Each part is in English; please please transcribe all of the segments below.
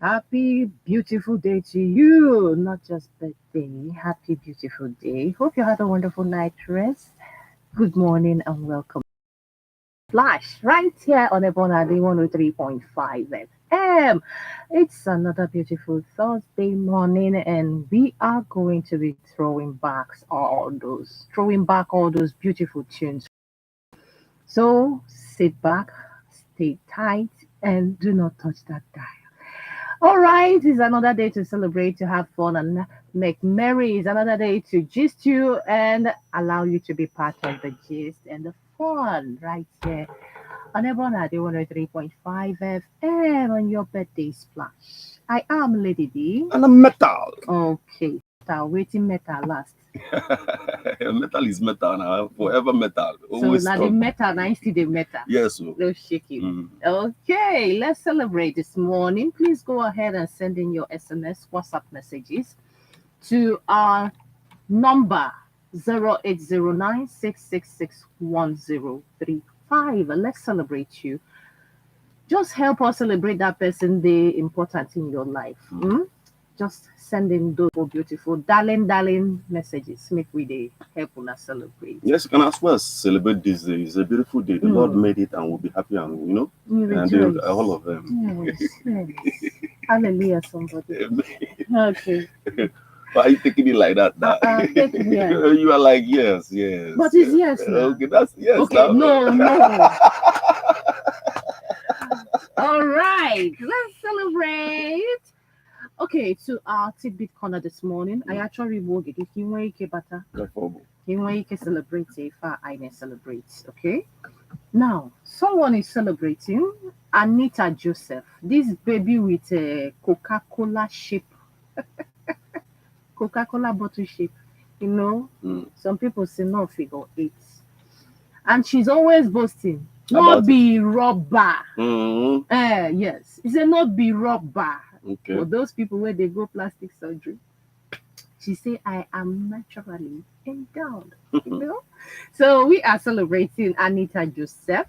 Happy beautiful day to you. Not just birthday. Happy beautiful day. Hope you had a wonderful night rest. Good morning and welcome. Flash right here on Ebonadi 103.5 FM. It's another beautiful Thursday morning, and we are going to be throwing back all those beautiful tunes. So sit back, stay tight, and do not touch that dial. All right, it's another day to celebrate, to have fun, and make merry. It's another day to gist you and allow you to be part of the gist and the fun right here on Ebonade 103.5 FM on your birthday splash. I am Lady D. And a metal. Okay, start waiting metal last. Metal is metal now, forever metal. So Always now the strong. metal, now still the metal. Yes, sir. No shaking. Mm. Okay, let's celebrate this morning. Please go ahead and send in your SMS, WhatsApp messages to our number 0809-666-1035. Let's celebrate you. Just help us celebrate that person day important in your life. Just send in those beautiful, darling messages. Make we day help us celebrate. Yes, you can as well celebrate this day. It's a beautiful day. The Lord made it and we'll be happy and and all of them. Yes. Hallelujah, somebody. Okay. Why are you taking it like that now? You are like, yes. But it's yes now. Okay, that's yes. Okay, now. No. All right, let's celebrate. Okay, to our tidbit corner this morning, I actually woke it. You can celebrate if I celebrate. Okay. Now, someone is celebrating Anita Joseph, this baby with a Coca-Cola shape, Coca-Cola bottle shape. Some people say no figure 8, and she's always boasting. Not be rubber. Yes, it's a not be rubber. Okay. For those people where they go plastic surgery, she say I am naturally endowed. So we are celebrating Anita Joseph.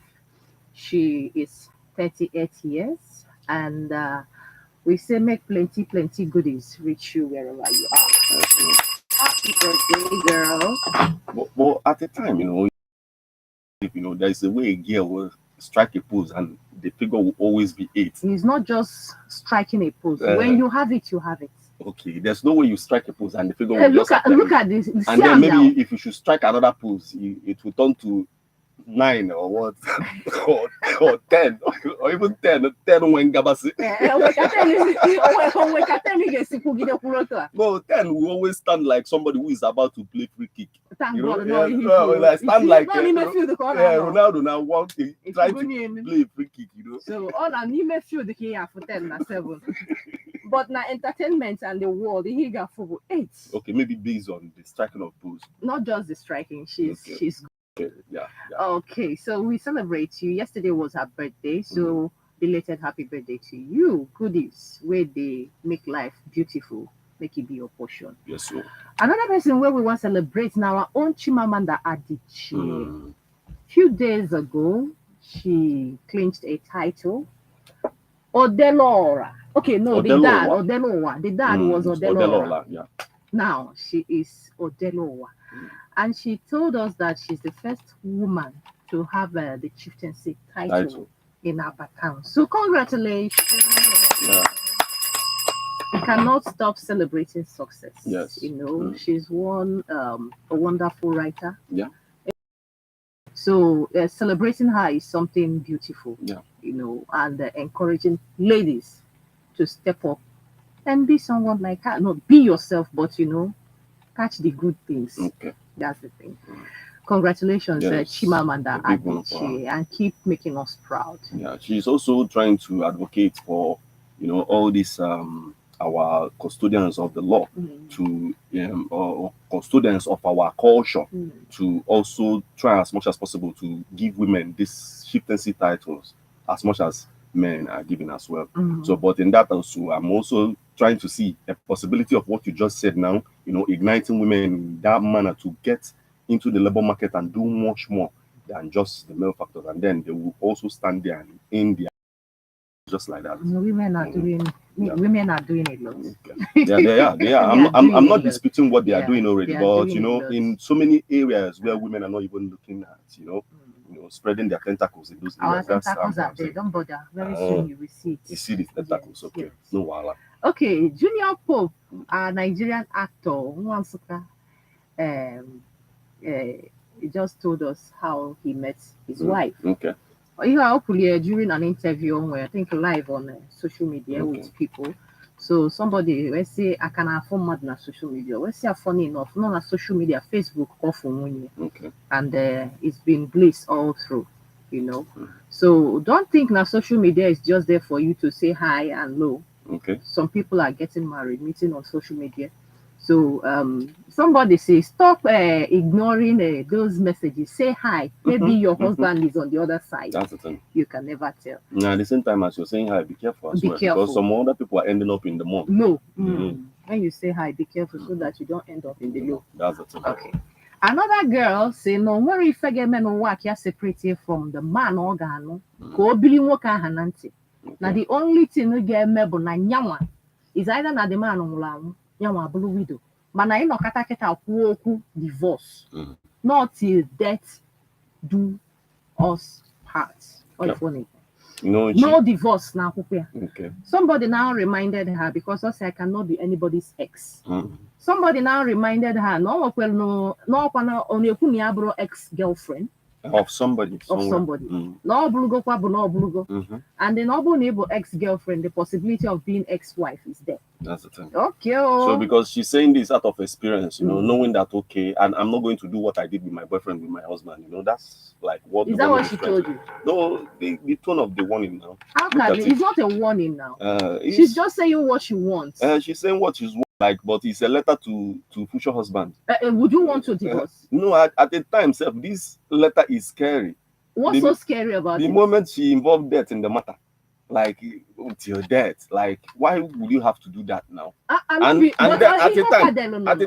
She is 38 years, and we say make plenty goodies reach you wherever you are. Happy birthday, girl. But at the time, there's a way a girl will strike a pose and the figure will always be 8. It's not just striking a pose. When you have it, you have it. Okay, there's no way you strike a pose and the figure will look at this. And then maybe if you should strike another pose, it will turn to 9 or what, or 10, or even 10 when Gabasi. No, 10 will always stand like somebody who is about to play free kick. Thank God, like stand like Ronaldo now want to try to play free kick, So all I need feel the key for 10 and 7. But now entertainment and the world, he got for 8. Okay, maybe based on the striking of pose. Not just the striking, she's okay. Yeah. Okay, so we celebrate you. Yesterday was her birthday, so belated happy birthday to you. Goodies where they make life beautiful, make it be your portion. Yes, sir. Another person where we want to celebrate now, our own Chimamanda Adichie. Few days ago, she clinched a title. Odelora. Okay, no, the dad, Odelowa. The dad was Odelora. Yeah. Now she is Odelowa. And she told us that she's the first woman to have the chieftaincy title in Aba town. So congratulations. Yeah. We cannot stop celebrating success. Yes. She's a wonderful writer. Yeah. So celebrating her is something beautiful. Yeah. And encouraging ladies to step up and be someone like her. Not be yourself, but catch the good things. Okay. That's the thing. Congratulations, Yes. Chimamanda Adichie, and keep making us proud. Yeah, she's also trying to advocate for, all these our custodians of the law to or custodians of our culture to also try as much as possible to give women these chieftaincy titles as much as men are given as well. So, but in that also, I'm also trying to see a possibility of what you just said now, igniting women in that manner to get into the labor market and do much more than just the male factors. And then they will also stand there and in their just like that. Women are doing Women are doing a lot. Okay. Yeah, they are. They are. I'm not disputing what they are doing already, but in so many areas where women are not even looking at, spreading their tentacles in those areas. Our tentacles are there. Don't bother. Very soon you will see it. You see the tentacles, okay? Yes. No wala. Okay, Junior Pope, a Nigerian actor, he just told us how he met his wife. Okay. Hopefully during an interview where I think live on social media with people. So somebody let's say I can afford mad na social media. Let's say funny enough, not on social media, Facebook or phone. Okay. And it's been bliss all through, So don't think na social media is just there for you to say hi and low. Okay. Some people are getting married, meeting on social media. So somebody says, stop ignoring those messages. Say hi. Maybe your husband is on the other side. That's the thing. You can never tell. Now, at the same time as you're saying hi, be careful as well. Because some other people are ending up in the mud. No. When you say hi, be careful so that you don't end up in the low. That's the thing. Okay. Another girl say, no worry if I get men on work, you're separated from the man organ. Go billing work hananti. Now the only thing we get mebo na nyawa is either na the man on lam. Blue widow. Mana ino kata kuoku divorce. Not till death do us part. Funny. No divorce now. Okay. Somebody now reminded her because I cannot be anybody's ex. Somebody now reminded her no only ex-girlfriend. Of somebody. No blugo. And the noble ex-girlfriend, the possibility of being ex-wife is there. That's the thing. Okay. So because she's saying this out of experience, knowing that and I'm not going to do what I did with my boyfriend, with my husband, that's like what. Is that what she told you? No, the tone of the warning now. How can it? It's not a warning now. She's just saying what she wants. She's saying what she's like, but it's a letter to future husband. Would you want to divorce? No, at the time, this letter is scary. What's so scary about it? The moment she involved death in the matter, like till death, like why would you have to do that now? At the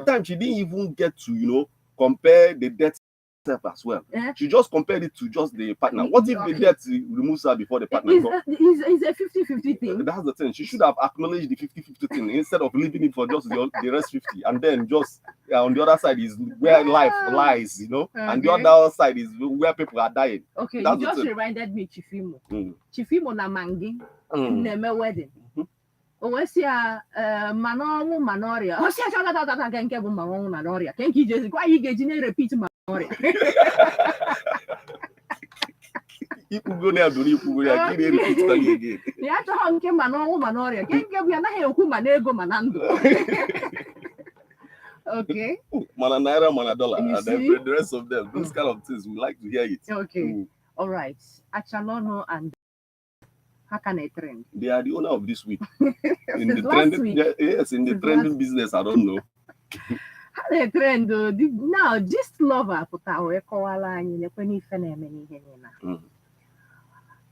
time, she didn't even get to compare the death as well. She just compared it to just the partner. What if the death removes her before the partner? It's a 50-50 thing. That's the thing. She should have acknowledged the 50-50 thing instead of leaving it for just the rest 50. And then just on the other side is where life lies, and the other side is where people are dying. Okay, you just reminded me Chifimo. Chifimo na mangi neme wedding. Owesia manoria. Osia chata kenke bu manoria. Kenki Jesus. Why you get repeat manoria? You could go there, you could go there. Can you repeat that again? Yeah, to hanke manoria. Kenke bu na he oku manego manando. Okay. Mananaira, Manadollar, and then the rest of them. Those kind of things, we like to hear it. Okay. All right. Achalono and how can I trend? They are the owner of this week. In the trending, yes, in the trending business, I don't know. How they trend? Now, just lover put our koala and you penny fenemeni.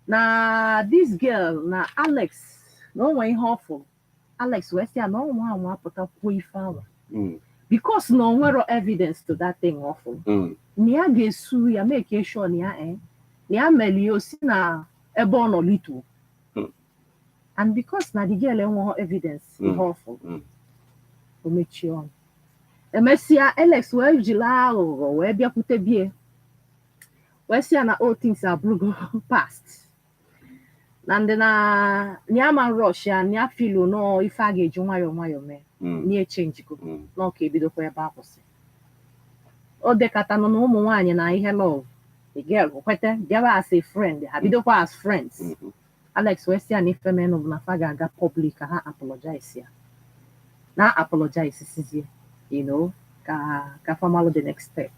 Now, this girl, now Alex, no way awful. Alex Westia, no one put up with flower. Because no more evidence to that thing awful. Nia gesu ya make sure nia meliosina ebono little. And because na the girl want evidence awful. Omechion. Emesia Alex well jila or where bia pute bie. Wesia na all things are blue past. And then niama rush ya nia filo no ifage junwayo me. Near change go. No okay bido kwa bakwose. O de kata no umu nwanye na ihe love. The girl kwete jaba as a friend. Habido kwa as friends. Alex Westia ni femen of na faga aga public ha apologize ya. Na apologize sizie. Ka famalo the next step.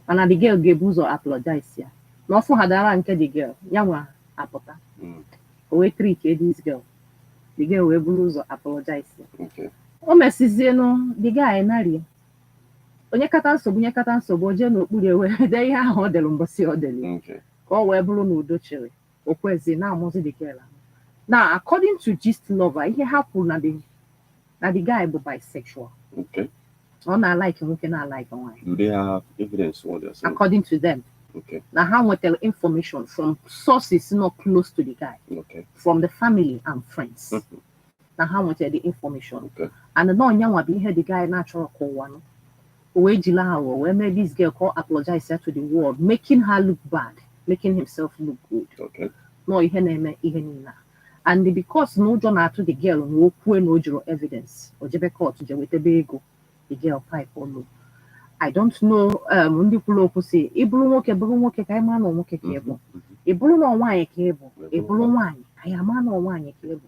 And the girl gebuzo apologize ya. No fu hadara nke the girl. Yanwa apota. We treat this girl. The girl we buluzo apologize ya. Okay. O mesizie no the guy nari. Onye kata nsogbu oje n'okpuru ewe de ihe ahụ ọ delu mbosi ọ delu. Okay. Ka o wee bụrụ na udo chịrị. Okwezi na amozi the girl. Now, according to Gist Lover, he happened na the guy was bisexual. Okay. Or not like him, not like him. Do they have evidence for this? According to them. Okay. Now, how we tell information from sources not close to the guy. Okay. From the family and friends. na ha wanted the information. Okay. And the non young be here the guy natural call one. Where made this girl call apologize to the world, making her look bad, making himself look good. Okay. No, even and because no John to the girl no no evidence or jebe court with the bego, the girl pipe or no. I don't know ndị kwuru okwu si ịbụrụ nwoke ka anyị ma na nwoke ka ịbụ ịbụrụ na nwaanyị ka ịbụ ịbụrụ nwaanyị anyị ama na nwaanyị ka ịbụ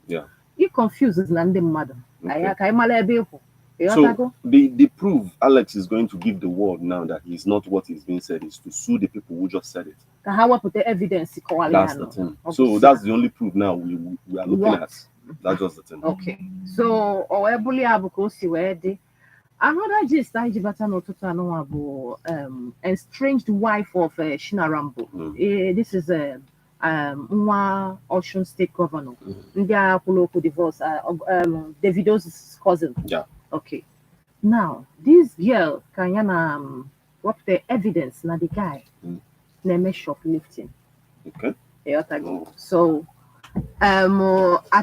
ị confuses na ndị mmadụ anyị ka anyị mara ebe ịkwụ. So the proof Alex is going to give the world now that he's not what he's being said is to sue the people who just said it. Ka ha wepụta evidence kọwara ya. That's the thing. So that's the only proof now we are looking at. That's just the thing. Okay. So o wee bụrụ ya bụ ka o si wee dị. Another gist I jibata n'ụtụtụ anụnwa bụ estranged wife of Shinarambo. This is nwa Osun State Governor. Ndị a kwụrụ okwu divorce, Davido's cousin. Yeah. Okay. Now, this girl can what the evidence na the guy name shoplifting. Okay. So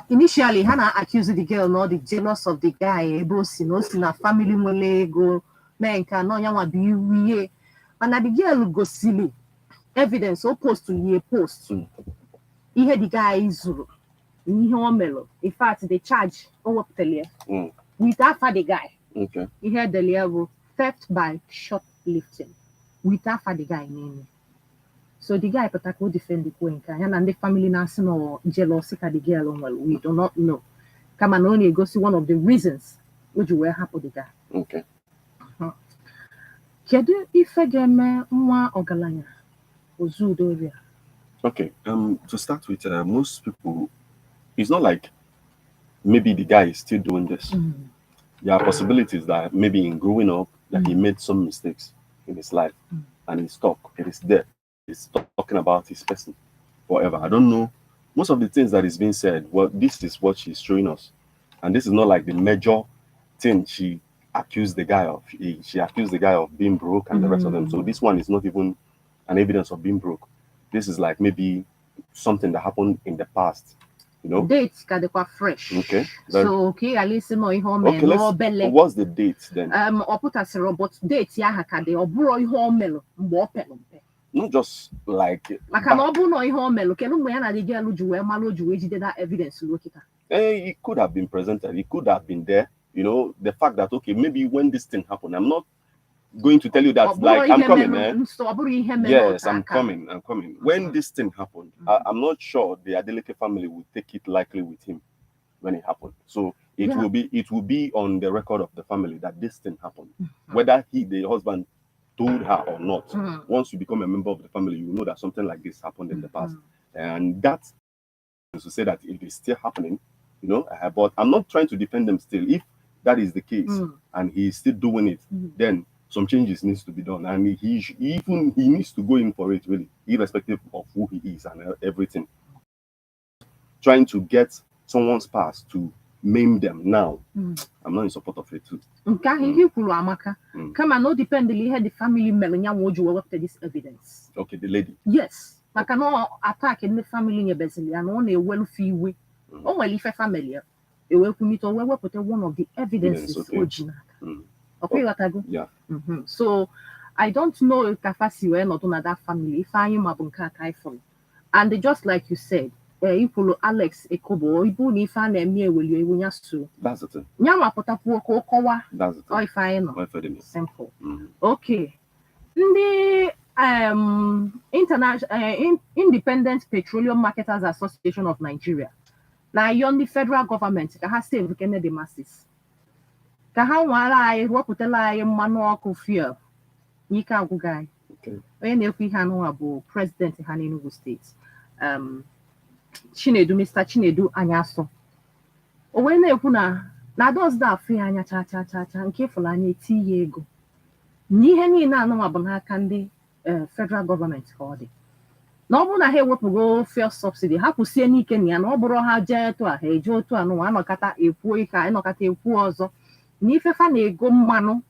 initially Hannah accused the girl not the jealous of the guy, bossy no na family mole go men can no yan be we and the girl go silly evidence opposed to ye post. He had the guy is melo. In fact, they charge over with after the guy. Okay. He had the level theft by shoplifting with after the guy name. So the guy will defend the queen and the family nursing or jealousy at the girl. Well, we do not know. Come on, only go see one of the reasons which will happen the guy. Okay. Kedu ife game nwa ogalanya ozudoria. Okay. To start with, most people, it's not like maybe the guy is still doing this. There are possibilities that maybe in growing up that he made some mistakes in his life and he's stuck. It is there. He's talking about his person forever. I don't know. Most of the things that is being said, well, this is what she's showing us. And this is not like the major thing she accused the guy of. She accused the guy of being broke and the rest of them. So this one is not even an evidence of being broke. This is like maybe something that happened in the past. You know? Dates can quite fresh. Okay. So okay, at least no home. Okay, what's the date then? Or put as a robot date ya hakade or bro home not just like an obu no home kelu mwe na the girl juwe malo juwe jide that evidence look it. It could have been presented, it could have been there. You know, the fact that okay, maybe when this thing happened, I'm not going to tell you that like I'm coming. Yes, I'm coming. When this thing happened, I'm not sure the Adichie family will take it lightly with him when it happened. So it will be on the record of the family that this thing happened. Whether the husband told her or not. Once you become a member of the family, you know that something like this happened in the past. And that is to say that it is still happening, you know, but I'm not trying to defend them still. If that is the case and he's still doing it, then some changes needs to be done. And he needs to go in for it, really, irrespective of who he is and everything. Trying to get someone's past to maim them now. I'm not in support of it too. Come on, no depend the family this evidence. Okay, the lady. Yes. I cannot attack in the family in your business and on a well-fee way. Oh, well, if a family, you will commit or well put one of the evidences original. Okay, what I go? Yeah. So I don't know if Kafasi were not another family, if I am a bunker typhoon. And just like you said, you Alex Ekobo, even if I am near will you yasu. That's the thing. Yama potapu kowa. That's the thing. Or if I know. Simple. Okay. The Independent Petroleum Marketers Association of Nigeria. Now you're the federal government, has saved the masses. Kahawala, what would I manual fear? Nika guy. Okay. When you have president in Hanenugu State. Chinedu, Mr. Chinedu Anyaso. When they puna, now does that free anya cha and careful any tea go. Ni henny na no abona kandi federal government called it. No one here what go fair subsidy. How to see any Kenya no bro ha jet to a hejo to an one kata a puika and okata a puozo. Ni fefa ne go mano.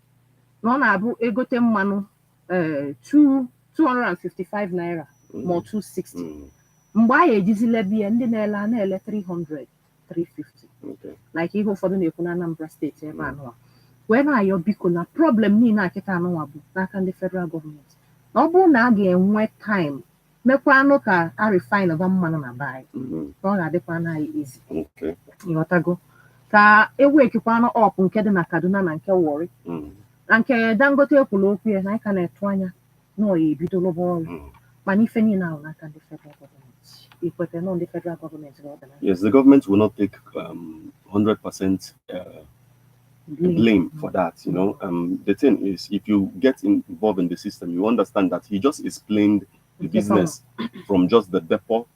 No na abu egote mano 255 naira more 260. Mbaye jizi lebi and the nela 300 350. Okay. Like ihe ụfọdụ na-ekwu na Anambra steeti ebe anụwa wee na-ayọ biko na problem niile akịta anụwa bụ n'aka ndị federal gọọmenti na ọ bụrụ na a ga-enwe time mekwa anụ ka a refine ọba mmanụ na be anyị na ọ ga-adịkwa anaghị ezi ịghọtago ka ewekikwa anụ ọp nke dị na Kaduna na nke Warri na nke Dangote ekwuru okwu ya na anyị ka na-etu anya na ọ ya ebido lụba ọrụ mana ife niile ahụ n'aka ndị federal gọọmenti ikwete nọ ndị federal gọọmenti ga-ọbịa. Yes, the government will not take 100% blame for that. You know, the thing is, if you get involved in the system, you understand that he just explained the business from just the depot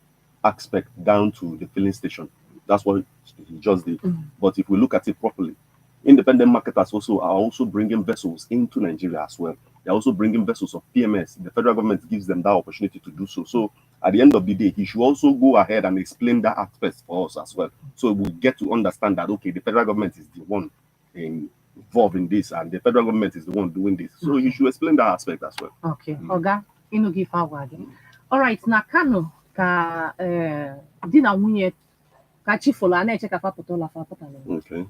aspect down to the filling station. That's what he just did. But if we look at it properly, independent marketers are also bringing vessels into Nigeria as well. They're also bringing vessels of PMS. The federal government gives them that opportunity to do so. So at the end of the day, he should also go ahead and explain that aspect for us as well. So we get to understand that, okay, the federal government is the one involved in this and the federal government is the one doing this. So you should explain that aspect as well. Okay. Oga, inu give forward. All right, na Kano ka di na nwunye ka chifolo na-eche ka fapụta ụlọ fapụta. Okay.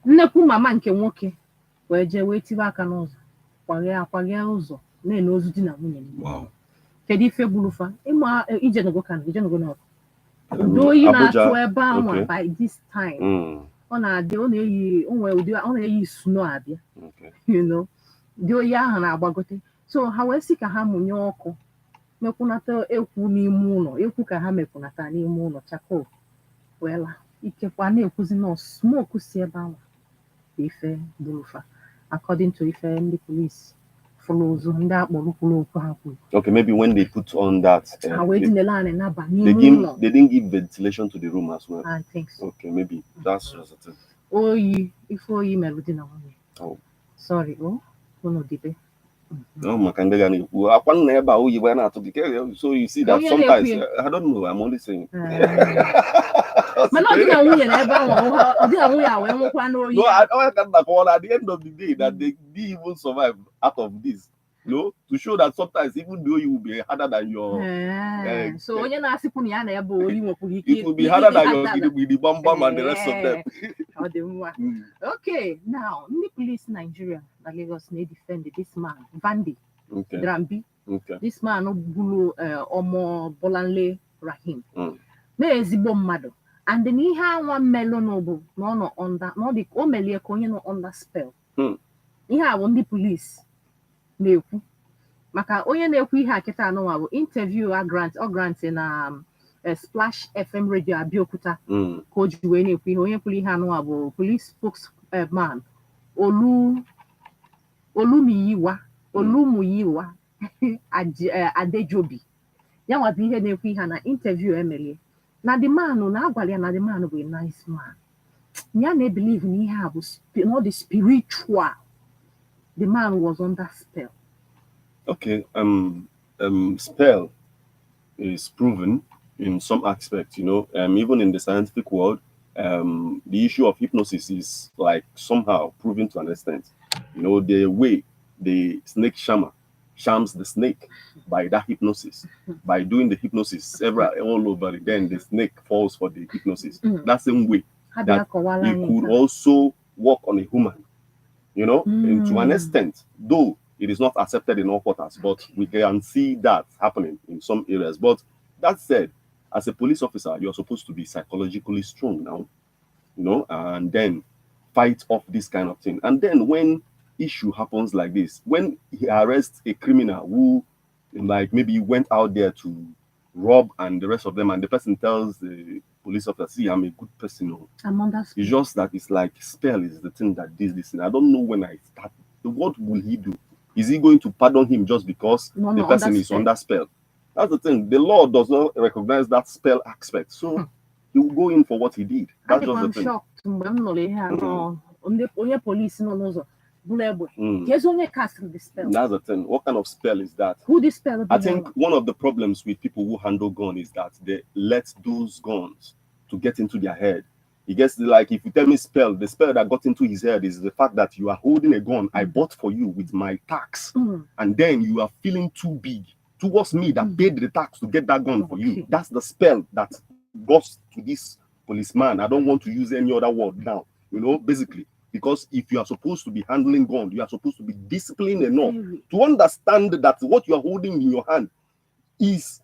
Nnekwu mama nke nwoke wee jee wee tiwe aka n'ụzọ kwaghee ụzọ na-ene ozu di na nwunye. Wow. Kedu ife bulufa ịma ijenugo Kano ijenugo n'ọkụ udo oyi na-atụ ebe ahụ by this time ọ na-eyi snow abịa you know dị oyi ahụ na-agbagote so ha wee sị ka ha mụnye ọkụ mekwunata ekwu n'ime ụlọ ekwu ka ha mekwunata n'ime ụlọ chakoo weela ikekwa na-ekwuzi na smoke si ebe ahụ ife bulufa according to ife ndị polisi follows ndị akpọrọ kwuru okwu ha kwuru. Okay, maybe when they put on that they didn't give ventilation to the room as well. I think so. Okay, maybe that's just the thing. Oyi ife oyi merụ di na nwunye. Oh, sorry, unu dibe. No, makandega akwan na eba oyi wa na to be careful. So you see that sometimes I don't know, I'm only saying. Mana di na nwunye na ebe ahụ di na nwunye awe nwekwa na oyi. No, I can back all at the end of the day that they didn't even survive out of this. No, to show that sometimes even though you will be harder than your so onye na-asịkwu na ya na ebe oyi nwekwara ike it will be harder than your with the bam bam and the rest of them. Okay, now ndị police Nigeria na Lagos na-defend this man Vandi Drambi. This man gburu Omo Bolanle Rahim na-ezigbo mmadụ and then ihe anwa mmelụ n'obu na ọ dị o melie ka onye nọ under spell. Ihe a bụ ndị police na-ekwu maka onye na-ekwu ihe akịta anụnwa bụ interview grant na Splash FM radio Abeokuta ka o ji wee na-ekwu ihe onye kwuru ihe anụnwa bụ police spokesman Olumuyiwa Adejobi ya nwa bụ ihe na-ekwu ihe na interview emelie na the man na-agwala ya na the man bụ a nice man ya na-ebelieve na ihe a bụ not the spiritual. The man was under spell. Okay, spell is proven in some aspects, you know, even in the scientific world, the issue of hypnosis is like somehow proven to an extent. You know, the way the snake shaman shams the snake by that hypnosis, by doing the hypnosis all over, then the snake falls for the hypnosis. That same way that you could also work on a human. You know, and to an extent, though it is not accepted in all quarters, but we can see that happening in some areas. But that said, as a police officer, you're supposed to be psychologically strong now, you know, and then fight off this kind of thing. And then when issue happens like this, when he arrests a criminal who, like, maybe went out there to rob and the rest of them, and the person tells the police officer, see, I'm a good person. It's just that it's like spell is the thing that does this. And I don't know when I start. What will he do? Is he going to pardon him just because the person is under spell? That's the thing. The law does not recognize that spell aspect. So he will go in for what he did. That's just the thing. Shocked. The spell. That's the thing. What kind of spell is that? Who the spell? I think one of the problems with people who handle gun is that they let those guns to get into their head. He gets like, if you tell me spell, the spell that got into his head is the fact that you are holding a gun I bought for you with my tax, and then you are feeling too big towards me that paid the tax to get that gun for you. That's the spell that goes to this policeman. I don't want to use any other word now, basically. Because if you are supposed to be handling gun, you are supposed to be disciplined enough to understand that what you are holding in your hand is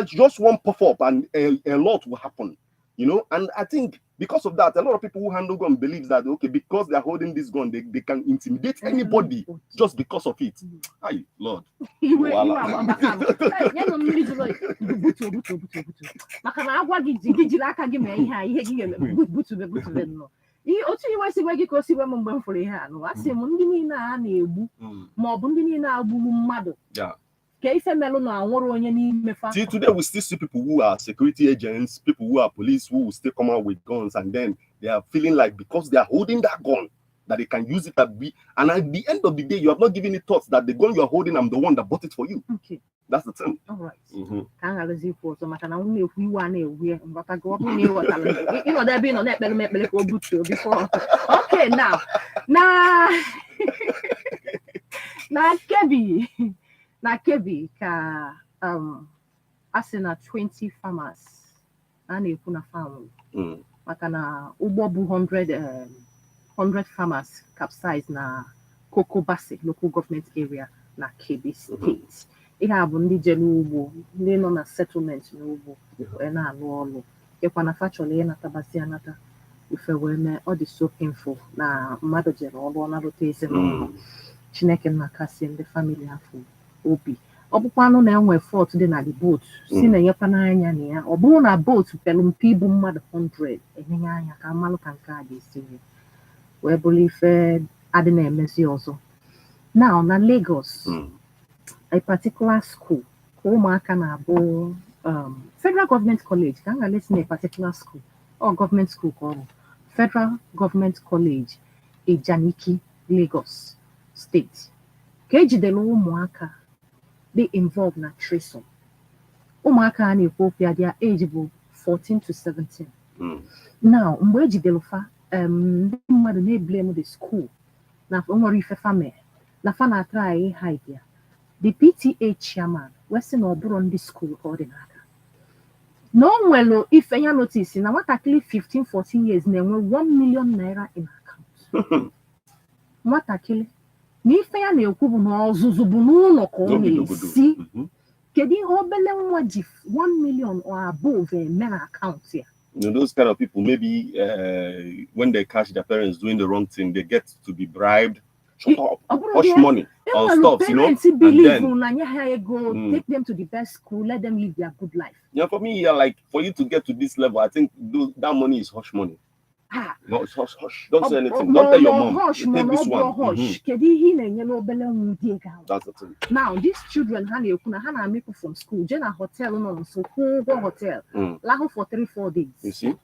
just one puff up and a lot will happen, And I think because of that, a lot of people who handle gun believes that, okay, because they are holding this gun, they can intimidate anybody just because of it. Hi, Lord. otu iwe si gwa gị ka o si gwa m mgbe m fụrụ ihe a nụ asị m ndị niile a na-egbu ma ọ bụ ndị niile agburu mmadụ ka ife melụ na anwụrụ onye n'ime fa. See, today we still see people who are security agents, people who are police who will still come out with guns, and then they are feeling like because they are holding that gun that they can use it and at the end of the day you have not given it thoughts that the gun you are holding, I'm the one that bought it for you. Okay. That's the thing. All right. Ka ngalazi kwa so maka na nwunye ekwu iwe a na-ewu mbata go bụ na ịghọtala ịnọdụ ebe ịnọ na-ekpere m ekpere ka o butuo before. Okay, now na Kebbi ka asị na 20 farmers a na-ekwu na farm maka na ụgbọ bụ 100 farmers capsized na Kokobasi local government area na Kebbi State. Ihe a bụ ndị jere ugbo, ndị nọ na settlement n'ugbo wee na-alụ ọlụ kekwa na fachọrọ ịnatabazi anata ife wee mee ọ dị so painful na mmadụ jere ọlụ ọ narụta ezinụlọ. Chineke na-akasi ndị famili afọ obi. Ọ bụkwanụ na enwe fọt dị na the boat si na-enyekwa n'anya na ya ọ bụrụ na boat pelu mpe ibu mmadụ 100 enyenye anya ka mmalụ ka nke a ga-esi wee bụrụ ife adị na-emezi ọzọ. Now na Lagos, a particular school ka ụmụaka na-abụ Federal Government College ka m ga-lesi na a particular school or government school ka ọ bụ Federal Government College Ijaniki, Lagos State ka ejidere ụmụaka dị involved na treason. Ụmụaka a na-ekwu okwu ya their age bụ 14 to 17. Now mgbe ejidere fa ndị mmadụ na-eblame the school na nwere ife family na fa na-atry hide ya. The PTA chairman wee sị na ọ bụrụ ndị school ka ọ dị n'aka na o nwere ife ya notice na nwatakịrị 15-14 years na-enwe 1 million naira in account. Nwatakịrị na ife ya na-ekwu bụ na ọzụzụ bụ n'ụlọ ka ọ na-esi. Kedu ihe obele nwa ji 1 million or above eme na account ya? Those kind of people, maybe when they catch their parents doing the wrong thing, they get to be bribed, shut up, hush money on stuff, Parents believe take them to the best school, let them live their good life. Yeah, for me, like for you to get to this level, I think that money is hush money. No, it's hush, hush. Don't say anything. Don't tell your mom. Hush, take this one. That's the thing. Now, these children, Hana make from school, Jenna hotel, no, so hotel, Lago for 3-4 days. You see?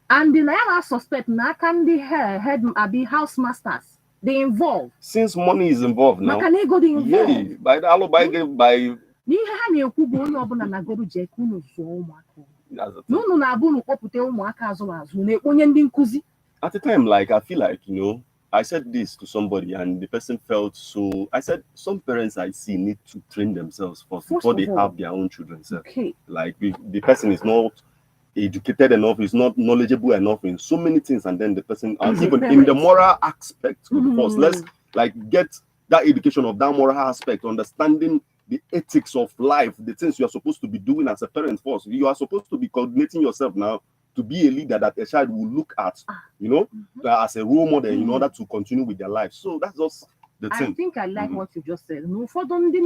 And the Naya suspect, Nakan the head, Abi house masters, they involved. Since money is involved now. Makane go involved. Yeah, by the alibi, by. At the time, like I feel like, I said this to somebody and the person felt so. I said some parents I see need to train themselves first before they have their own children. Okay. Like the person is not educated enough, is not knowledgeable enough in so many things, and then the person even in the moral aspect first. Let's like get that education of that moral aspect, understanding the ethics of life, the things you are supposed to be doing as a parent first. You are supposed to be coordinating yourself now to be a leader that a child will look at, as a role model in order to continue with their life. So that's just the thing. I think I like what you just said. No, for don't go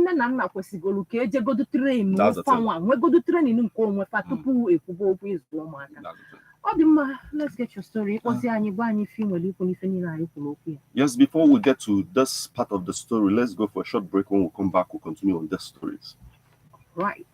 to train. Let's get your story. Yes, before we get to this part of the story, let's go for a short break. When we come back, we'll continue on the stories. Right.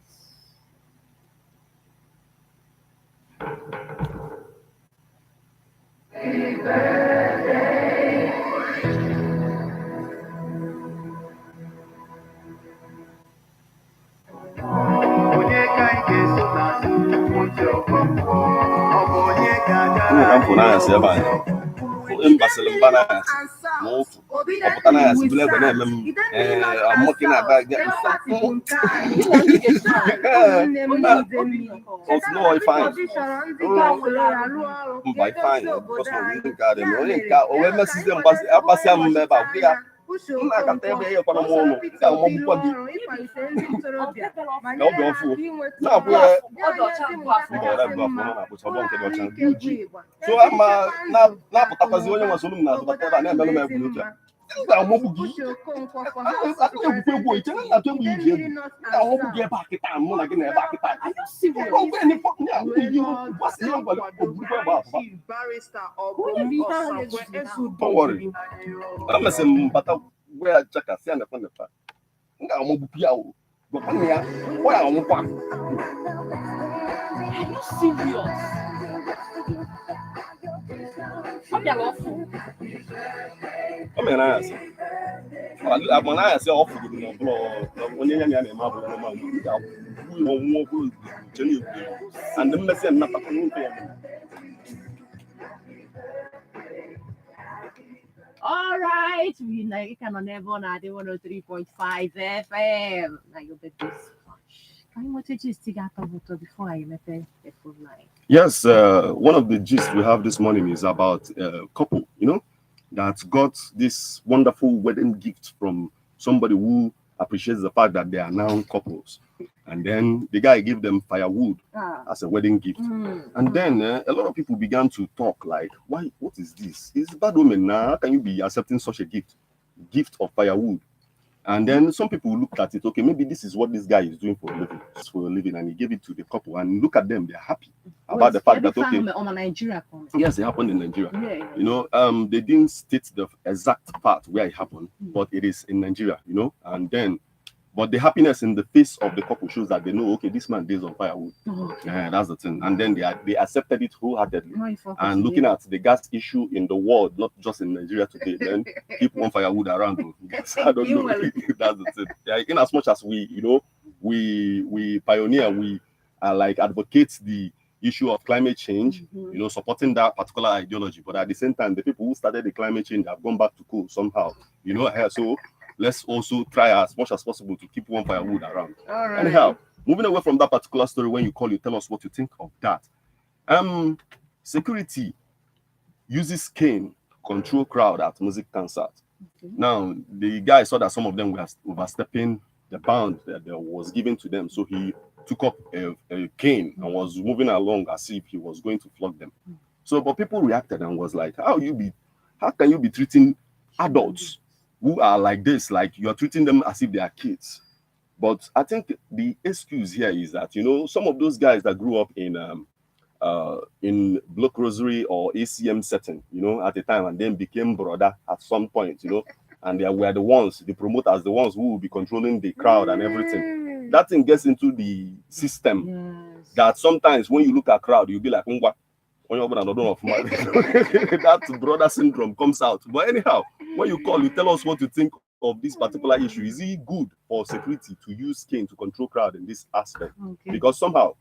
in Barcelona. No, Opatana is below them. I'm looking at that. Also, no, I find. By fine, because we got them. Only got over my system, but I pass them about here. I can tell you for the moment. No, go for now. So I'm now because you want to know what I never know. I'm going to get back it. I'm not going to back it. Are you serious? Don't worry. I'm saying, but where I check a sand upon the fact. I'm going to be out. But where I want back. Are you serious? I'm I say, I'm going to say, off with the blood. When you're in my and the message not all right, we like it on everyone at 103.5 FM. Now you'll be this much. Can you want to just take out a before I met the full line? Yes, one of the gists we have this morning is about a couple, that got this wonderful wedding gift from somebody who appreciates the fact that they are now couples. And then the guy gave them firewood as a wedding gift. And then a lot of people began to talk like, why? What is this? It's bad woman now. How can you be accepting such a gift of firewood? And then some people looked at it, okay, maybe this is what this guy is doing for a living, and he gave it to the couple. And look at them, they're happy about the fact that, okay, on Nigeria. Yes, it happened in Nigeria. They didn't state the exact part where it happened, but it is in Nigeria, and then, but the happiness in the face of the couple shows that they know, okay, this man is on firewood. That's the thing. And then they accepted it wholeheartedly. And looking at the gas issue in the world, not just in Nigeria today, then keep one firewood around. I don't know. That's the thing. Yeah, in as much as we pioneer, we are like advocate the issue of climate change, supporting that particular ideology. But at the same time, the people who started the climate change have gone back to coal somehow. So let's also try as much as possible to keep one firewood around. All right. Anyhow, moving away from that particular story, when you call, you tell us what you think of that. Security uses cane to control crowd at music concert. Okay. Now, the guy saw that some of them were overstepping the bound that was given to them, so he took up a cane and was moving along as if he was going to flog them. So, but people reacted and was like, how can you be treating adults who are like this, like you are treating them as if they are kids? But I think the excuse here is that, some of those guys that grew up in Block Rosary or ACM setting, at the time, and then became brother at some point, and they were the promoters, the ones who will be controlling the crowd and everything. That thing gets into the system. Yes. That sometimes when you look at crowd, you'll be like, that brother syndrome comes out. But anyhow, when you call, you tell us what you think of this particular issue. Is it good for security to use cane to control crowd in this aspect? Okay. Because somehow,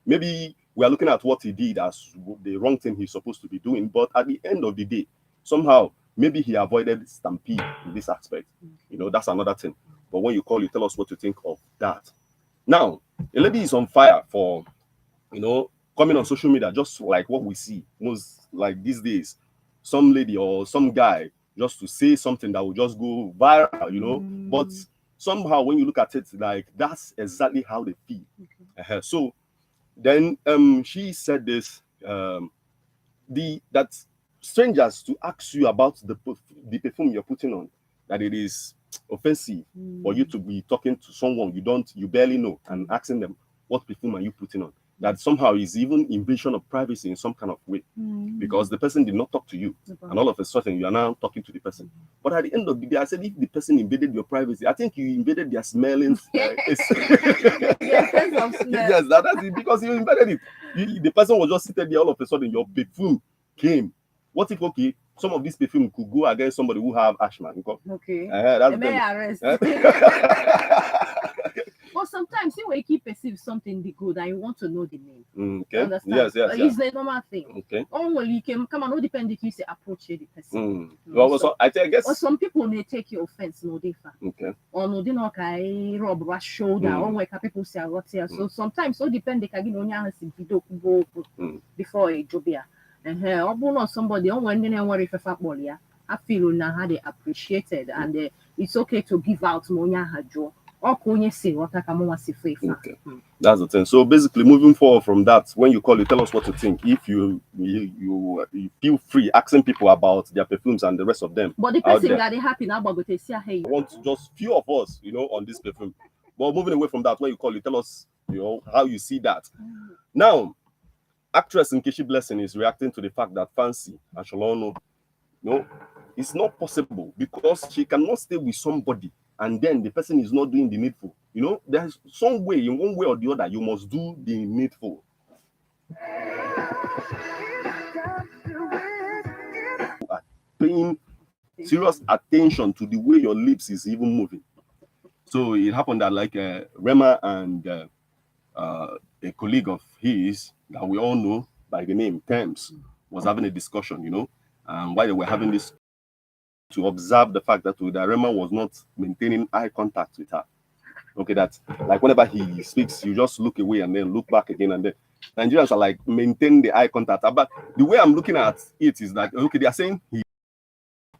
maybe we are looking at what he did as the wrong thing he's supposed to be doing, but at the end of the day, somehow, maybe he avoided stampede in this aspect. That's another thing. But when you call, you tell us what you think of that. Now, a lady is on fire for, coming on social media, just like what we see most like these days, some lady or some guy just to say something that will just go viral, but somehow when you look at it, like that's exactly how they feel. Okay. So then she said this, that strangers to ask you about the perfume you're putting on, that it is offensive for you to be talking to someone you barely know and asking them what perfume are you putting on. That somehow is even invasion of privacy in some kind of way, because the person did not talk to you, and all of a sudden you are now talking to the person. But at the end of the day, I said, if the person invaded your privacy, I think you invaded their smelling. Yes, that's it, because you invaded it. The person was just sitting there, all of a sudden your perfume came. What if, okay, some of this perfume could go against somebody who have asthma? Okay. That's may arrest. sometimes you will keep perceive something be good and you want to know the name. Okay. Understand? Yes. It's a normal thing. Okay. Only you can come on, all depend if you say approach the person. Well, so I guess. Or some people may take your offense, no differ. Okay. Or no, they know I rob rush shoulder, or where people say what's here. So sometimes all depend they can give on your video before a jobia. And here, or somebody on when they worry for football, yeah. I feel now how they appreciated and it's okay to give out monya hajo. Okay. That's the thing. So basically, moving forward from that, when you call, you tell us what to think. If you feel free asking people about their perfumes and the rest of them. But the person that they happy now, but they say, hey, I want just few of us, on this perfume. But moving away from that, when you call, you tell us, how you see that. Now, actress Nkechi Blessing is reacting to the fact that Fancy Asholono, it's not possible because she cannot stay with somebody and then the person is not doing the needful. There's some way, in one way or the other, you must do the needful. Paying serious attention to the way your lips is even moving. So it happened that like Rema and a colleague of his that we all know by the name Thames was having a discussion, and while they were having this, to observe the fact that Rema was not maintaining eye contact with her. Okay, that like whenever he speaks, you just look away and then look back again, and then Nigerians are like maintain the eye contact. But the way I'm looking at it is that okay, they are saying he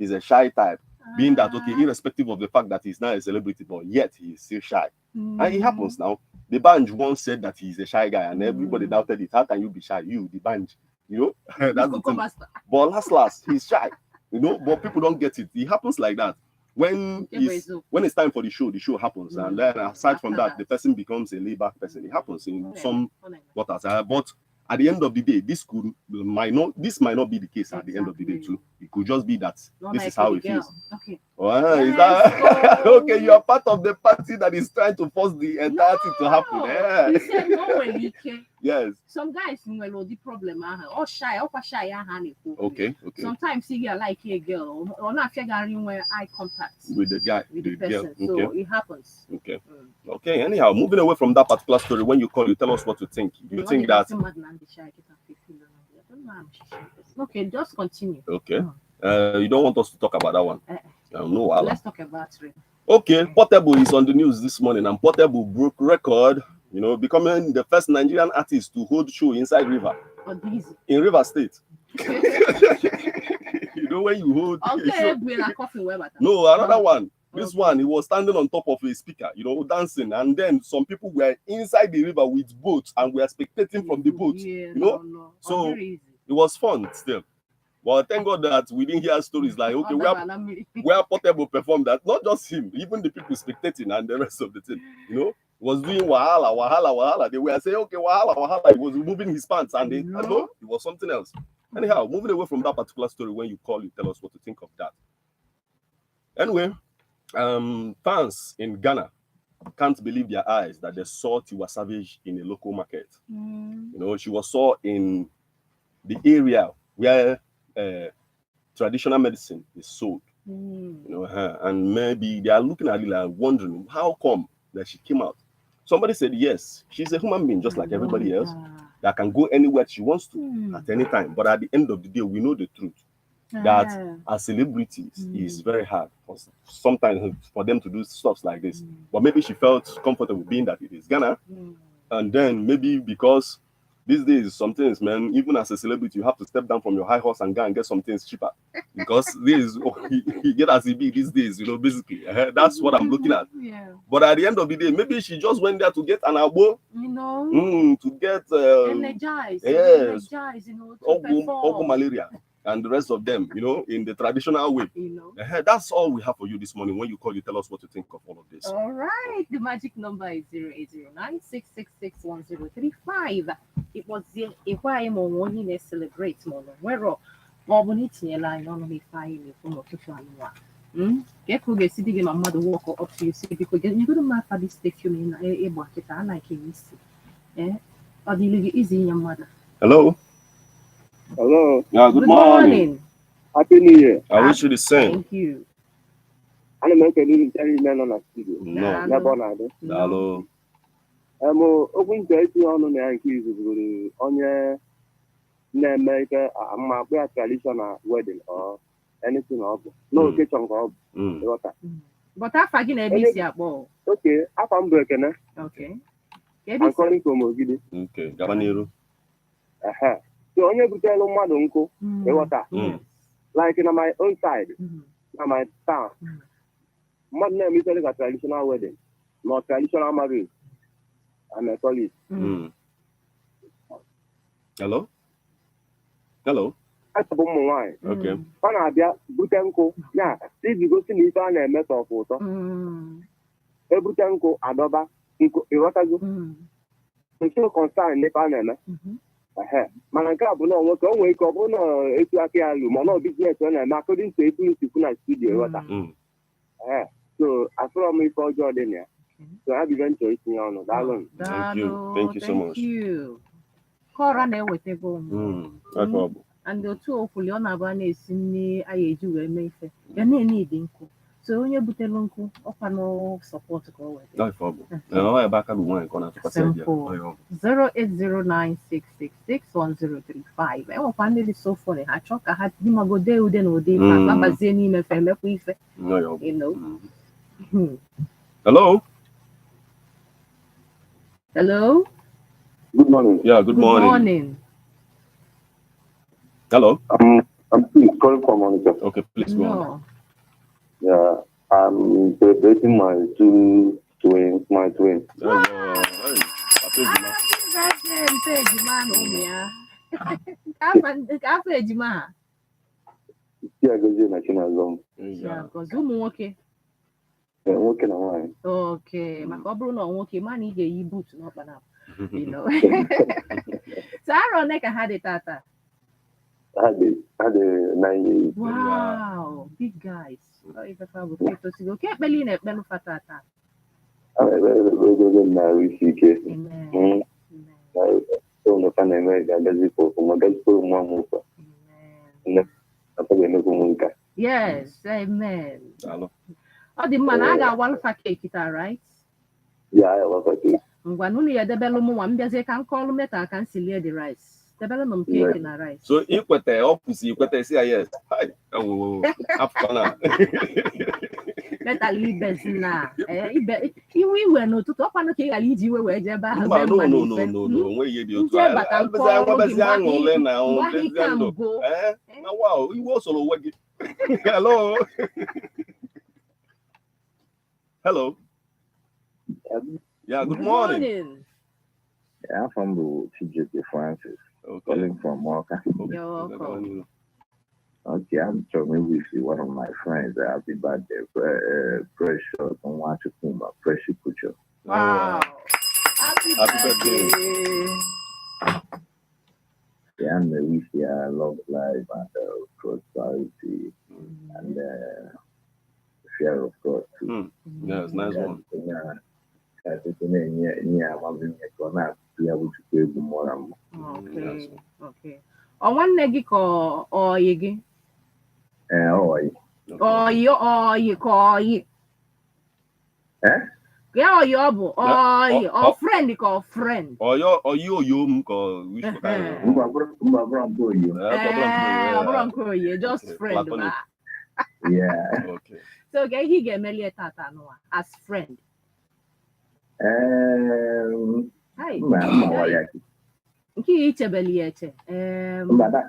is a shy type, being that okay, irrespective of the fact that he's not a celebrity, but yet he is still shy. And it happens now. The Banj once said that he's a shy guy, and everybody doubted it. How can you be shy? You, the Banj, that's the thing. But last, he's shy. But people don't get it. It happens like that. When it's time for the show happens. And then aside from that, the person becomes a laid-back person. It happens in some waters. But at the end of the day, this might not be the case at the end of the day too. It could just be that this is how it feels. Okay. Well, is that okay? You are part of the party that is trying to force the entire thing to happen. Yeah. He said no way. Yes. Some guys know the problem or shy. Okay. Sometimes you get like a girl or not figuring where eye contact with the guy, with the person. Girl. So it happens. Okay. Anyhow, moving away from that particular story, when you call, you tell us what to think. You think that? Okay, just continue. Okay. You don't want us to talk about that one? No. Let's talk about it. Okay, Portable is on the news this morning, and Portable broke record, becoming the first Nigerian artist to hold show inside river. In River State. When you hold no, another one. This one, he was standing on top of a speaker, dancing, and then some people were inside the river with boats and were spectating from the boat. So it was fun still. But thank God that we didn't hear stories like, okay, where Portable performed that, not just him, even the people spectating and the rest of the team, was doing wahala. They were saying, okay, wahala. He was removing his pants and it was something else. Anyhow, moving away from that particular story, when you call, you tell us what to think of that. Anyway, fans in Ghana can't believe their eyes that they saw Tiwa Savage in a local market. She was saw in the area where traditional medicine is sold. And maybe they are looking at it like wondering how come that she came out. Somebody said yes, she's a human being just like everybody else that can go anywhere she wants to at any time. But at the end of the day, we know the truth that as celebrities is very hard sometimes for them to do stuff like this. But maybe she felt comfortable being that it is Ghana, and then maybe because these days, some things, man, even as a celebrity, you have to step down from your high horse and go and get some things cheaper. Because this you get as it be these days, basically. That's what I'm looking at. Yeah. But at the end of the day, maybe she just went there to get an abo, to get energized, to malaria and the rest of them, in the traditional way. That's all we have for you this morning. When you call, you tell us what you think of all of this. All right. The magic number is 0809-666-1035. It was the why one in celebrate mono. Where Boboniti line on me fire from official. Get who gets sitting in my mother walk up to you see because you're going to make for this take you in a bucket. I like it. Or do you easy in your mother? Hello. Hello. Yeah, good morning. Happy New Year. I wish you the same. Thank you. I'm not going to tell you men on a studio. No. Never. Hello. okwu nke etinye ọnụ na ya nke izu bụrụ onye na-eme ike ma akpụ ya traditional wedding or anything ọ bụ na occasion ka ọ bụ ịghọta. But afa gị na-ebe isi akpọ. Okay, afa m bụ Ekene. Okay. I'm calling from Ogidi. Okay, gaba n'iru. So onye butelu mmadụ nkụ ịghọta. Like na my own side, na my town. Mmadụ na-eme ike like a traditional wedding, not traditional marriage. I'm a colleague. Hello? Hello? Asabụ ụmụ nwaanyị. Okay. Ọ na-abịa bute nkụ ya iji gosi na ife a na-eme tọfụ ụtọ. Ebute nkụ adọba nkụ ịghọtago. Nke kọnsan n'ife a na-eme. Mana nke a bụ na nwoke o nwere ike ọ bụrụ na etu aka ya lụ ma ọ biznes ọ na-eme according to etu nsikwu na studio ịghọta. So asọrọ m ife ọjọọ dị na ya. So I began to itinye ọnụ. Daalụ. Thank you so much. Kọra na-ewetego m. And otu okwuli ọ na-abụ na-esi nri anyị eji wee mee ife ya na-enye ịdị nkụ. So onye butelu nkụ ọkwa no support ka o weta. 08096661035. Enwekwa ndị dị so funny ha chọọ ka ha dimagode ude na ụdị ife a gbazie n'ime ife emekwa ife. You know. Hello? Hello? Good morning. Yeah, good morning. Hello? I'm calling from Monica. Okay, please go on. Yeah, I'm celebrating my twins. Wow. Nwoke na nwaanyị. Okay, maka ọ bụrụ na nwoke ma na ị ga-eyi boot n'ọkpa na you know. So arọ one ka ha dị tata. Had 9 years. Wow, big guys. Okay, ekpeli na ekpelu fatata. Amen. Yes, amen. Ọ dị mma na a ga-awalfa cake taa, right? Yeah, I love it. Ngwa n'ụlọ ya debelu m nwa m bịazie ka m kọọlụ meta ka m si lie the rice. Debelu m cake na rice. So ikwete ọpụsi ikwete si ya yes. Hi. Afọ Meta libes na iwe n'ụtụtụ ọkwanụ ka ị ghara iji iwe wee jebe ahụ. No, onweghị ihe dị otu a. Nwebezi aṅụle na ndezi ndụ. Na wow, iwe o soro onwe gị. Hello. Hello. Yeah, good morning. Yeah, I'm from the TJP Francis. Okay. Calling from Walker. You're welcome. Okay, I'm talking with one of my friends. Happy birthday, Precious. I want to come back, Precious Kucho. Wow. Happy birthday. Yeah, and we wish you long life and prosperity and share of God too. Yes, nice one. Okay. Ọ nwanne gị ka ọyị gị? Ọyị ka ọyị. Ya ọyị ọ bụ ọyị ọ friend ka ọ friend. Ọyị oyom ka Mbabura Mboyo. Ọbụrụ nke oyi, just friend ba. Yeah. Okay. So ga ihe ga-emeli tata n'ụwa as friend. Hi. Nke ichebeli ya eche.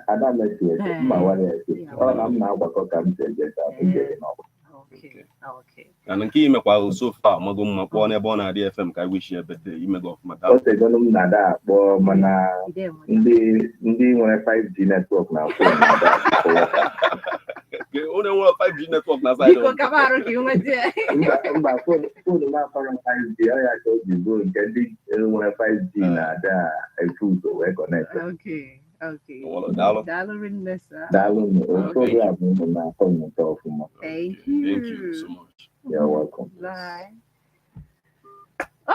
Ada mesi eche. Mbawari eche. Ọ na m na-agbakọ ka m si eje ka m jere n'ọgbọ. Okay. And nke imekwa so far mago mma kpọọ n'ebe ọ na-adị FM ka I wish you a birthday imego ọfụma. Ọ tegonu m na-ada akpọ mana ndị nwere 5G network na phone na-ada. Onye nwere 5G network na side. Biko kabarụ ka inwete. Mba phone na-akọrọ 5G ọ ya ka o ji bụ nke ndị nwere 5G na-ada efu ụzọ wee connect. Okay. Daalụ rinne sir. Daalụ program unu na-akọ mmụta ọfụma. Thank you so much. You're welcome. Bye.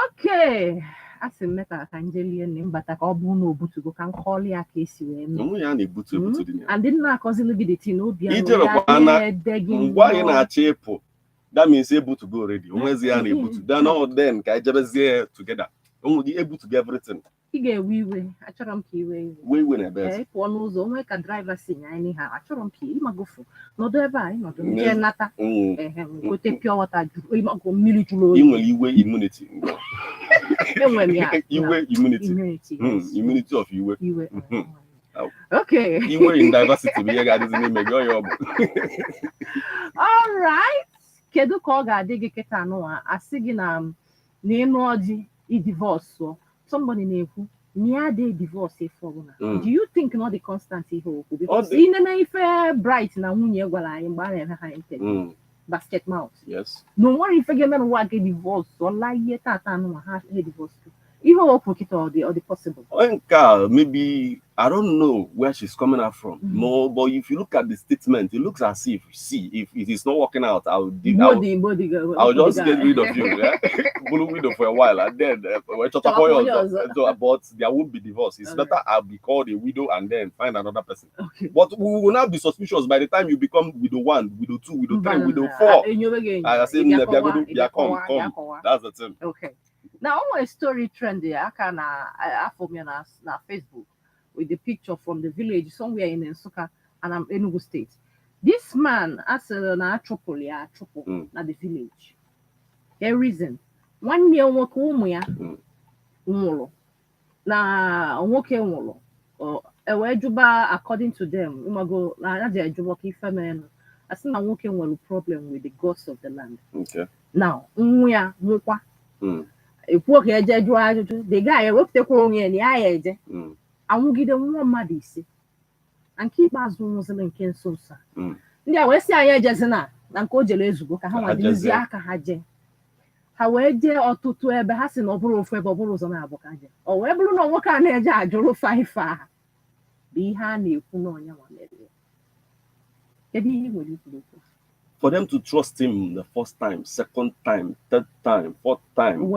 Okay. Asị m meta ka njelie nne mbata ka ọ bụ na obutugo ka nkọli ya ka esi wee mee. Onwe ya na-ebutu dị ya. And na akọzili gị dị tin obi ahụ. Ijebekwa na ngwa anyị na-achọ ịpụ. That means ebutugo already. Onwezi ya na-ebutu. Then all then ka ejebezie together. Only able to get everything. Ị ga-ewe iwe, achọrọ m ka iwe iwe. We na best. Pụọ n'ụzọ onwe ka driver si nya anyị ha achọrọ m ka ịmagofu nọdụ ebe a ịnọdụ jee nata gote pure water juru ịmago mmiri juru oyi. Ị nwere iwe immunity. Enwere m ya. Iwe immunity. Immunity of iwe. Iwe. Okay. Iwe in diversity bụ ihe ga-adịzi n'ime gị ọya ọ bụ. All right. Kedu ka ọ ga-adị gị kịta anụwa asị gị na ịnụ ọjị i-divorce somebody na-ekwu near the divorce for do you think not the constant here because in an ife bright na nwunye gwara anyị mgbe a na-eme ha interview basket mouth yes no worry if you get divorce or lie tata no ha divorce ihe okwu kita or the possible maybe I don't know where she's coming out from no but if you look at the statement it looks as if if it is not working out I'll just get rid of you bully widow for a while and then but there won't be divorce. It's better I'll be called a widow and then find another person. But we will not be suspicious by the time you become widow 1, widow 2, widow 3, widow 4. I say come. That's the thing. Okay. Now, a story trend there. I can for me na Facebook with the picture from the village somewhere in Nsukka and I'm Enugu State. This man as na Atropoli na the village. The reason 1 year nwoke ụmụ ya nwụrụ na nwoke nwụrụ wee jụba according to them ụmago na aja jụba ka ife mere asị na nwoke nwere problem with the gods of the land. Okay. Now nwa ya nwụkwa ekwuo ka eje jụọ ajụjụ the guy ewepụtakwa onwe ya na ya eje anwụgide nwa mmadụ ise na nke ikpeazụ nwụziri nke nso nso ndị a wee sị anyị ejezina na nke o jere ezugbo ka ha nwadịzi aka ha jee ha wee jee ọtụtụ ebe ha si na ọ bụrụ ofu ebe ọ bụrụ ụzọ na-abụ ka jee ọ wee bụrụ na nwoke a na-eje ajụrụ ife aha bụ ihe a na-ekwu n'ọnya nwa mere kedu ihe nwere ikwu okwu for them to trust him the first time, second time, third time, fourth time.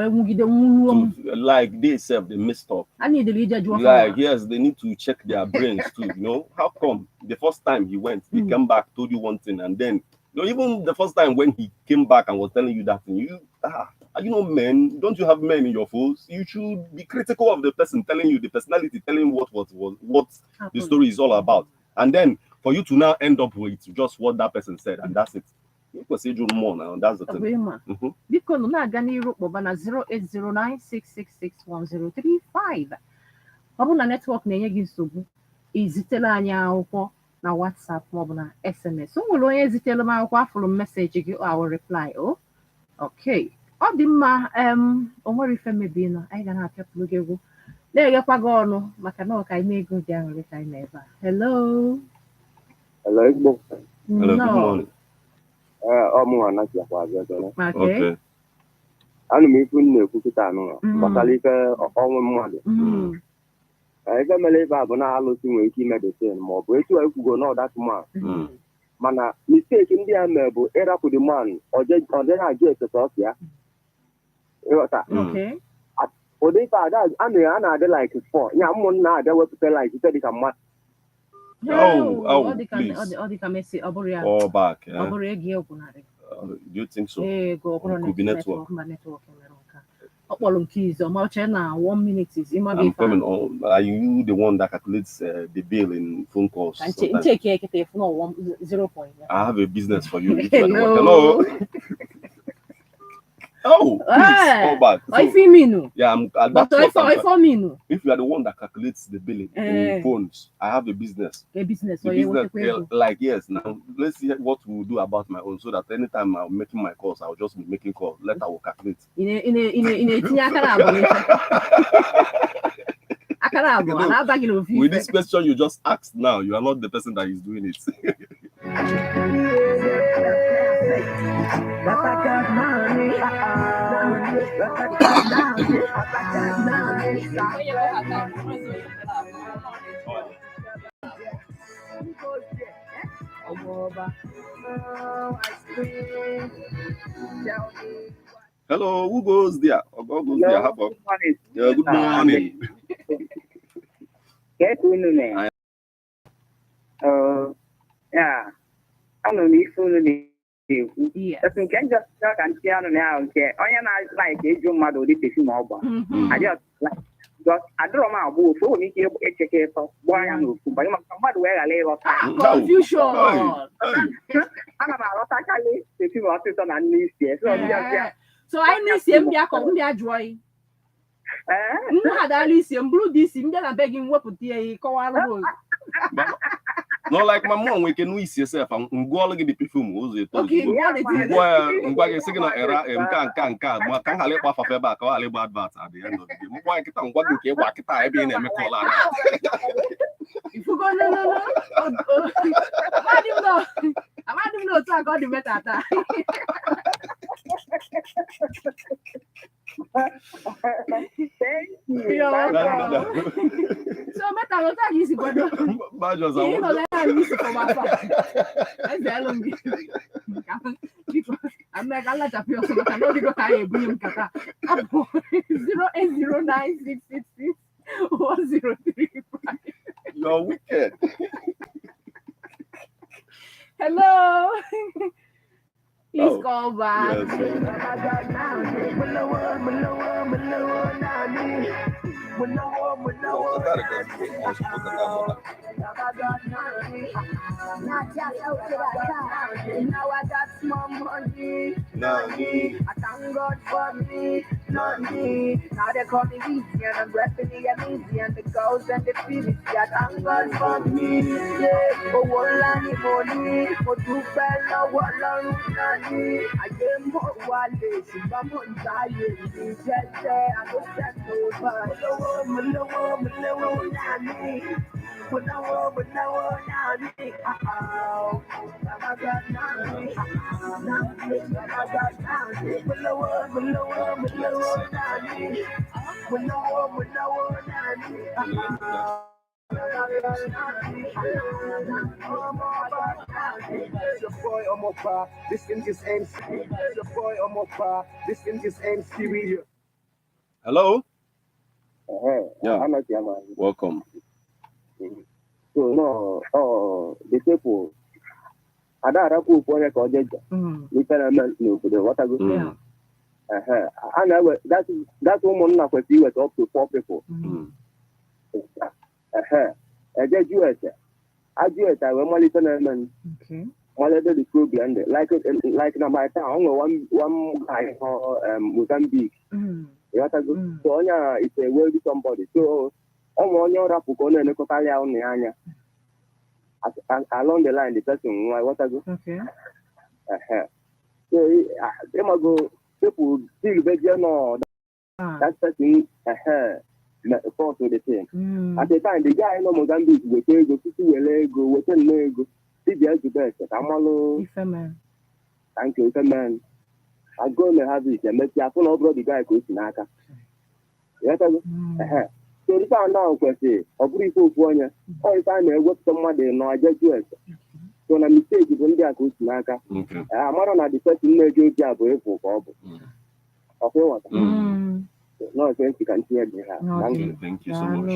Like they self, they messed up. Like, yes, they need to check their brains too. You know, how come the first time he went, he came back, told you one thing, and then even the first time when he came back and was telling you that thing, you men, don't you have men in your foes? You should be critical of the person telling you the personality, telling what the story is all about. And then for you to now end up with just what that person said, and that's it. You can say more now, that's the thing. Because no na gani rope na 08096661035. Ọ bụ na network na-enye gị nsogbu izitela anyị akwụkwọ na WhatsApp ma ọ bụ na SMS. O nwere onye zitela m akwụkwọ afụrụ message gị I will reply. Oh, okay. Ọ dị mma o nwere ife mebi na anyị ga na-apịapụrụ gị egwu na-eghekwa gị ọnụ maka na ọka ime ego dị ahụ ka anyị na-ebe a. Hello. Hello, Igbo. Hello, good morning. Okay. Ana m ifu na-ekwu kịta anụ gbasara ife ọnwụ mmadụ. Ife mere ife a bụ na alụsị nwere ike ime detin ma ọ bụ etu ekwugo na ọdat man. Mana mistake ndị a mee bụ ịrapụ the man ọ dịghị ajụ esesa ọsị ya. Ịghọta. Ụdị ife a na-adị like 4 ya ụmụnna adị wepụta like ite dịka mmadụ. Please. Or back. Do you think so? It could be network. I'm coming on. Are you the one that calculates the bill in phone calls? I have a business for you. Hello. Oh, please, call back. So, yeah, if you are the one that calculates the billing in phones, I have a business. Like, yes, now let's see what we'll do about my own so that anytime I'm making my calls, I'll just be making calls. Let I will calculate. With this question you just asked now, you are not the person that is doing it. Hello, who goes there? Good morning. Yeah, good morning. Yeah, I don't need food. Yes. That's in Kenya, and Piano now, okay. I am like a June mother, this is mobile. I just like, because I don't know who for me here, educate for why I'm looking, but somebody where I live. Confusion. I'm about to if you want to on a new year. So I need him there, come there, joy. Had Alicia blue this in there, begging what put the call. No, like my mom, we can wish yourself and go look at the perfume. Okay, what it is. Ngwa signal era can hale kwa fa back or hale bad bat at the end of the day. Ngwa kita ngwa nke wa kita e bi na me call ala. If you go no. I didn't know I got the better. Thank you. So metal not easy but Badges you know that easy for my phone. I tell me. I'm like I let up your so I know you go high beam kata. 08096661035. You're wicked. Hello. Please call back. Now I got small money. I thank God for me. Now they call me easy and I'm rapping the easy and the girls and the feelings. I thank God for me. Oh, money. For two fellow, what long I get more wallets. I'm on tired. Just say I don't stand over. Hello? Yeah. Welcome. So no, the people. Ada ku for ko jeje. Literally no for the water go. And that woman na kwesi with up to 4 people. US. Ajuet I will literally the program like na my town one guy for Mozambique. So yeah, it's a wealthy somebody. So on your rapukona and Kotalia on the anya. Along the line, the person what I go. Okay. So they must go people still better no that person force with the thing. At the time the guy no Mozambique we go go we go see the best. Amalo thank you, man. I go and have it and make you follow the guy goes in Aka. Yes, so this are now question of brief one year. All time I work somebody no I just do it. So na mistake is when they are going to Naka. I'm not the person who do job for Bob. Okay, what? No, thank you can hear me. Thank you so much.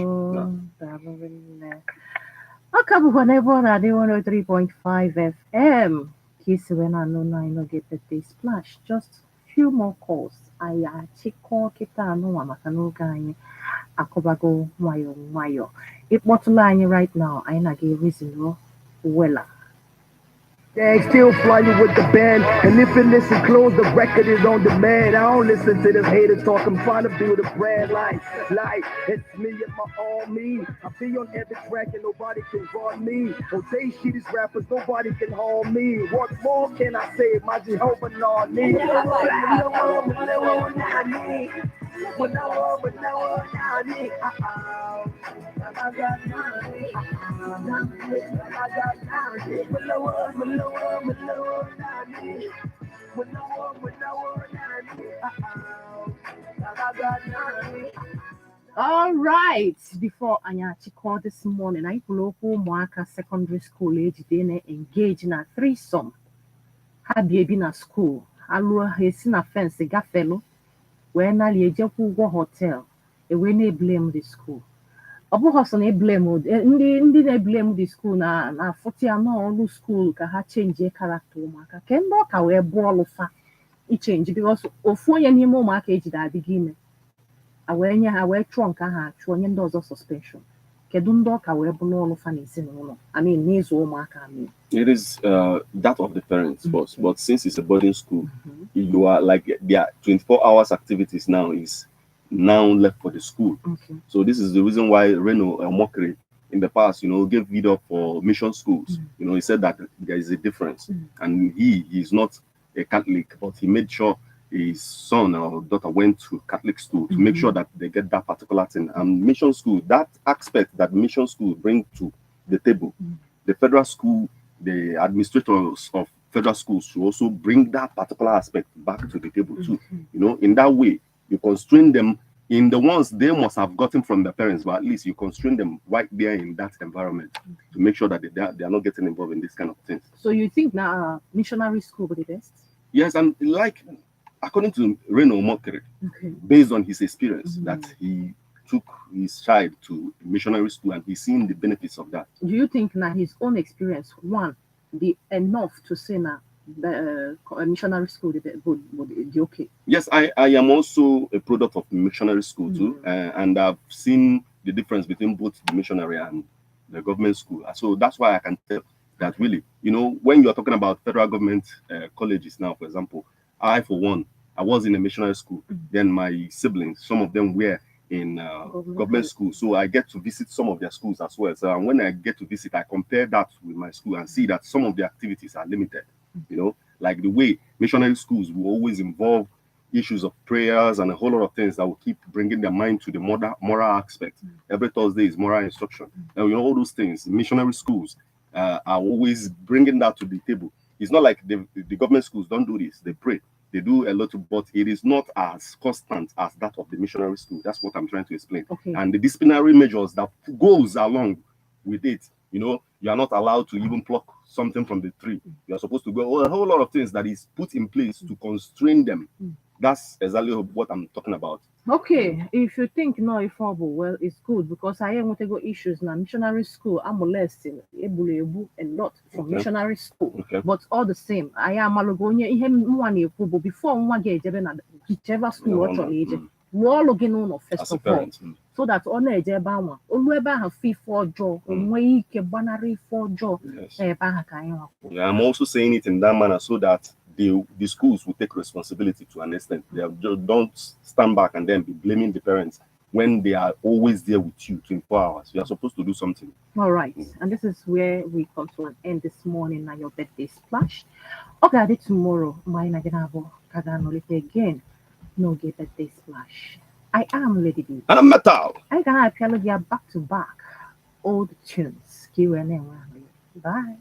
Akabu whenever I do 103.5 FM. Kiss when I know get the day splash. Just few more calls. I chiko kita no amakano ganye. Akobago mayo. It what line right now. I na give reason wella. Gang still flying with the band, and if you listen close, the record is on demand. I don't listen to them haters talk, I'm trying to build a brand like it's me and my own me. I be on every track and nobody can run me. Oh, they shit these rappers, nobody can hold me. What more can I say? My Jehovah no need. All right. Before Anyachi called this morning, I local Moaka Secondary School age then engaged in a threesome. Had baby in a school. Alua has seen a fence a gafello. When I Japu hotel, a when they blame the school. Obu hoso na blame ndị na-blame the school na 40 ọlụ school ka ha change character ụmụaka kemgbe ọ ka wee bụ ọlụ fa ichange because ofu onye n'ime ụmụaka ejide adịghị ime wee nye ha wee chụọ nke ha chụọ onye ndị ọzọ suspension kedu ndị ọka wee bụ n'ọlụ fa na ezinụlọ n'ịzụ ụmụaka It is that of the parents first, but since it's a boarding school, you are like their 24 hours activities now is now left for the school. So this is the reason why Reno Mokri in the past, gave video for mission schools. He said that there is a difference, and he is not a Catholic, but he made sure his son or daughter went to Catholic school to make sure that they get that particular thing. And mission school, that aspect that mission school bring to the table, the federal school, the administrators of federal schools should also bring that particular aspect back to the table too. In that way, you constrain them in the ones they must have gotten from their parents, but at least you constrain them right there in that environment to make sure that they are not getting involved in this kind of things. So you think now missionary school would be the best? Yes, and like according to Reno Mokere, based on his experience, that he took his child to missionary school and he's seen the benefits of that. Do you think now his own experience, one, be enough to say now the missionary school would be okay? Yes, I am also a product of missionary school too, and I've seen the difference between both the missionary and the government school. So that's why I can tell that really, when you're talking about federal government colleges now, for example, I, for one, I was in a missionary school. Then my siblings, some of them were in government school. So I get to visit some of their schools as well. So when I get to visit, I compare that with my school and see that some of the activities are limited. Like the way missionary schools will always involve issues of prayers and a whole lot of things that will keep bringing their mind to the moral aspect. Every Thursday is moral instruction. And all those things, missionary schools are always bringing that to the table. It's not like the government schools don't do this. They pray. They do a lot, but it is not as constant as that of the missionary school. That's what I'm trying to explain. And the disciplinary measures that goes along with it, you are not allowed to even pluck something from the tree. You are supposed to go a whole lot of things that is put in place to constrain them. That's exactly what I'm talking about. Okay, if you think no, well, it's good because I want to go issues now. Missionary school, I'm molesting a lot from missionary school, but all the same, I am Malogonia. But before one get whichever school or age, we all looking on first of all, so that on a jeba one, have fee for jaw, way banary for jaw. I'm also saying it in that manner so that the schools will take responsibility to an extent. They don't stand back and then be blaming the parents when they are always there with you 24 hours. You are supposed to do something. All right. And this is where we come to an end this morning now your birthday splash. Okay, tomorrow, my naganabo kaganolite again. No get birthday splash. I am Lady B. And I'm Metal. I can appeal back to back old tunes. Q&A. Bye.